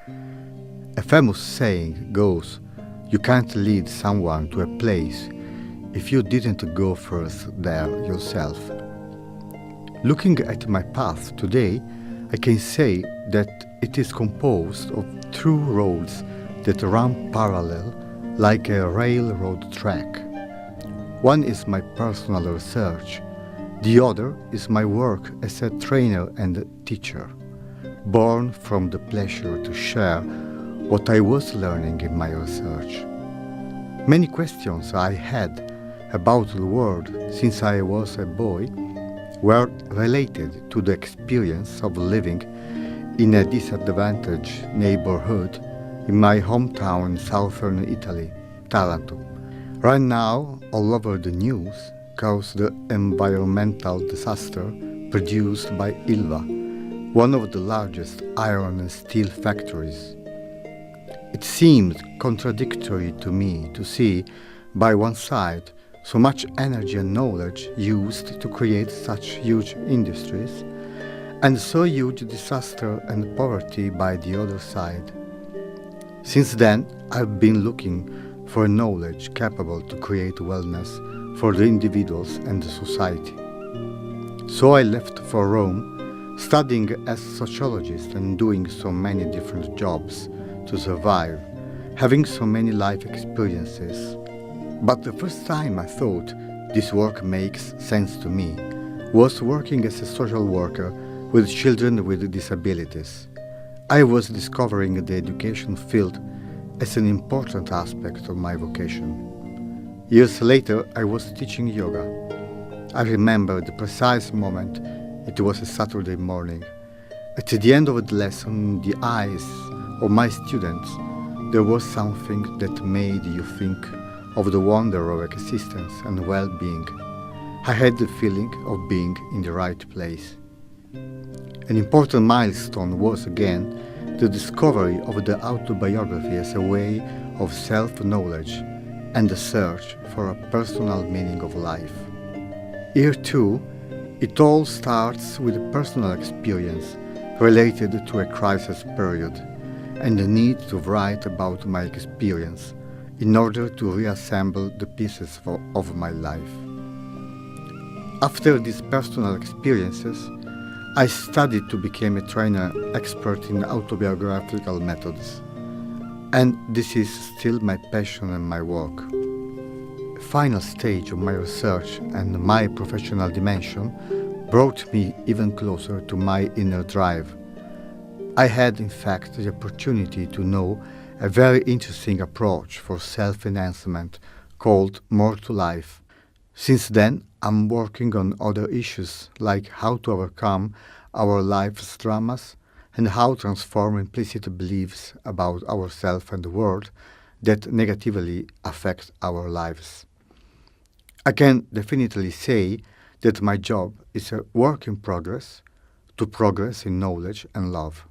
A famous saying goes, you can't lead someone to a place if you didn't go first there yourself. Looking at my path today, I can say that it is composed of two roads that run parallel like a railroad track. One is my personal research, the other is my work as a trainer and teacher, born from the pleasure to share what I was learning in my research. Many questions I had about the world since I was a boy were related to the experience of living in a disadvantaged neighborhood in my hometown in southern Italy, Taranto. Right now, all over the news goes the environmental disaster produced by Ilva, one of the largest iron and steel factories. It seemed contradictory to me to see, by one side, so much energy and knowledge used to create such huge industries, and so huge disaster and poverty by the other side. Since then, I've been looking for knowledge capable to create wellness for the individuals and the society. So I left for Rome, studying as a sociologist and doing so many different jobs to survive, having so many life experiences. But the first time I thought this work makes sense to me was working as a social worker with children with disabilities. I was discovering the education field as an important aspect of my vocation. Years later, I was teaching yoga. I remember the precise moment. It was a Saturday morning. At the end of the lesson, in the eyes of my students, there was something that made you think of the wonder of existence and well-being. I had the feeling of being in the right place. An important milestone was again the discovery of the autobiography as a way of self-knowledge and the search for a personal meaning of life. Here too, it all starts with a personal experience related to a crisis period and the need to write about my experience in order to reassemble the pieces of my life. After these personal experiences, I studied to become a trainer expert in autobiographical methods, and this is still my passion and my work. The final stage of my research and my professional dimension brought me even closer to my inner drive. I had, in fact, the opportunity to know a very interesting approach for self-enhancement called More to Life. Since then, I'm working on other issues like how to overcome our life's dramas and how to transform implicit beliefs about ourselves and the world that negatively affect our lives. I can definitely say that my job is a work in progress to progress in knowledge and love.